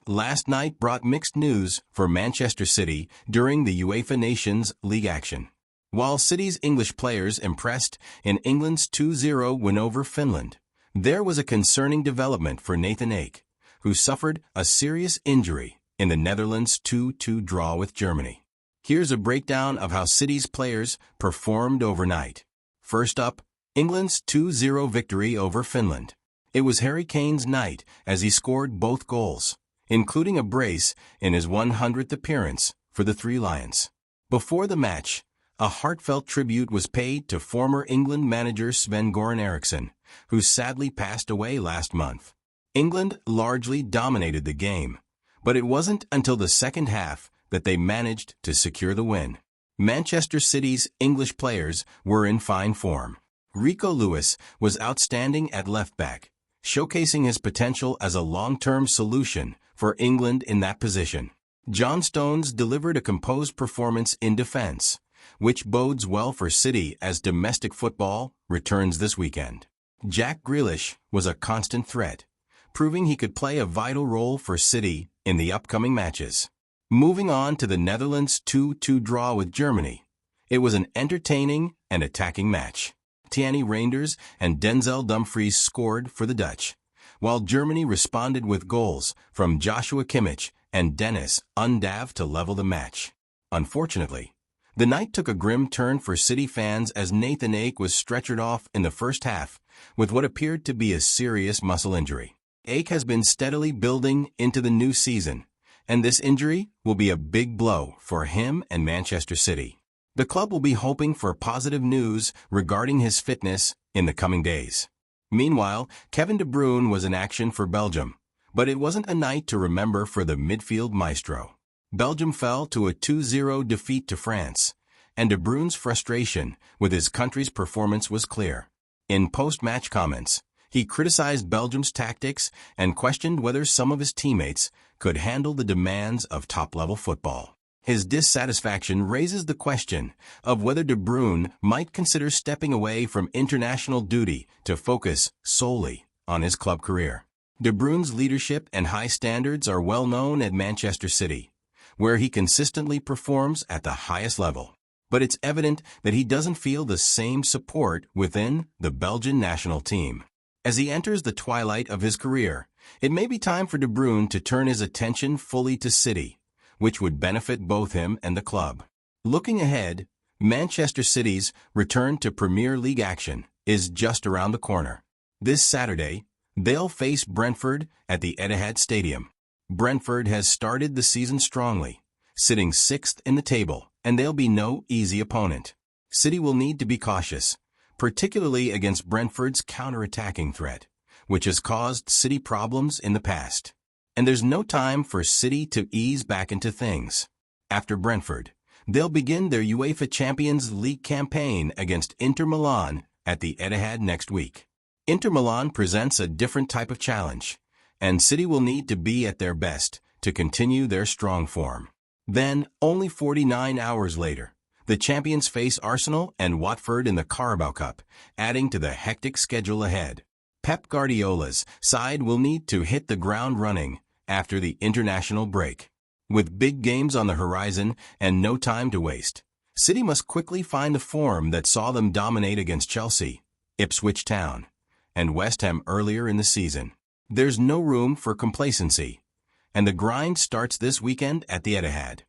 last night brought mixed news for Manchester City during the UEFA Nations League action. While City's English players impressed in England's 2-0 win over Finland, there was a concerning development for Nathan Ake, who suffered a serious injury in the Netherlands' 2-2 draw with Germany. Here's a breakdown of how City's players performed overnight. First up, England's 2-0 victory over Finland. It was Harry Kane's night as he scored both goals, including a brace in his 100th appearance for the Three Lions. Before the match, a heartfelt tribute was paid to former England manager Sven-Göran Eriksson, who sadly passed away last month. England largely dominated the game, but it wasn't until the second half that they managed to secure the win. Manchester City's English players were in fine form. Rico Lewis was outstanding at left-back, showcasing his potential as a long-term solution for England in that position. John Stones delivered a composed performance in defense, which bodes well for City as domestic football returns this weekend. Jack Grealish was a constant threat, proving he could play a vital role for City in the upcoming matches. Moving on to the Netherlands' 2-2 draw with Germany, it was an entertaining and attacking match. Thierry Reinders and Denzel Dumfries scored for the Dutch, while Germany responded with goals from Joshua Kimmich and Dennis Undav to level the match. Unfortunately, the night took a grim turn for City fans as Nathan Ake was stretchered off in the first half with what appeared to be a serious muscle injury. Ake has been steadily building into the new season, and this injury will be a big blow for him and Manchester City. The club will be hoping for positive news regarding his fitness in the coming days. Meanwhile, Kevin De Bruyne was in action for Belgium, but it wasn't a night to remember for the midfield maestro. Belgium fell to a 2-0 defeat to France, and De Bruyne's frustration with his country's performance was clear. In post-match comments, he criticized Belgium's tactics and questioned whether some of his teammates could handle the demands of top-level football. His dissatisfaction raises the question of whether De Bruyne might consider stepping away from international duty to focus solely on his club career. De Bruyne's leadership and high standards are well known at Manchester City, where he consistently performs at the highest level. But it's evident that he doesn't feel the same support within the Belgian national team. As he enters the twilight of his career, it may be time for De Bruyne to turn his attention fully to City, which would benefit both him and the club. Looking ahead, Manchester City's return to Premier League action is just around the corner. This Saturday, they'll face Brentford at the Etihad Stadium. Brentford has started the season strongly, sitting 6th in the table, and they'll be no easy opponent. City will need to be cautious, particularly against Brentford's counter-attacking threat, which has caused City problems in the past. And there's no time for City to ease back into things. After Brentford, they'll begin their UEFA Champions League campaign against Inter Milan at the Etihad next week. Inter Milan presents a different type of challenge, and City will need to be at their best to continue their strong form. Then, only 49 hours later, the champions face Arsenal and Watford in the Carabao Cup, adding to the hectic schedule ahead. Pep Guardiola's side will need to hit the ground running after the international break. With big games on the horizon and no time to waste, City must quickly find the form that saw them dominate against Chelsea, Ipswich Town, and West Ham earlier in the season. There's no room for complacency, and the grind starts this weekend at the Etihad.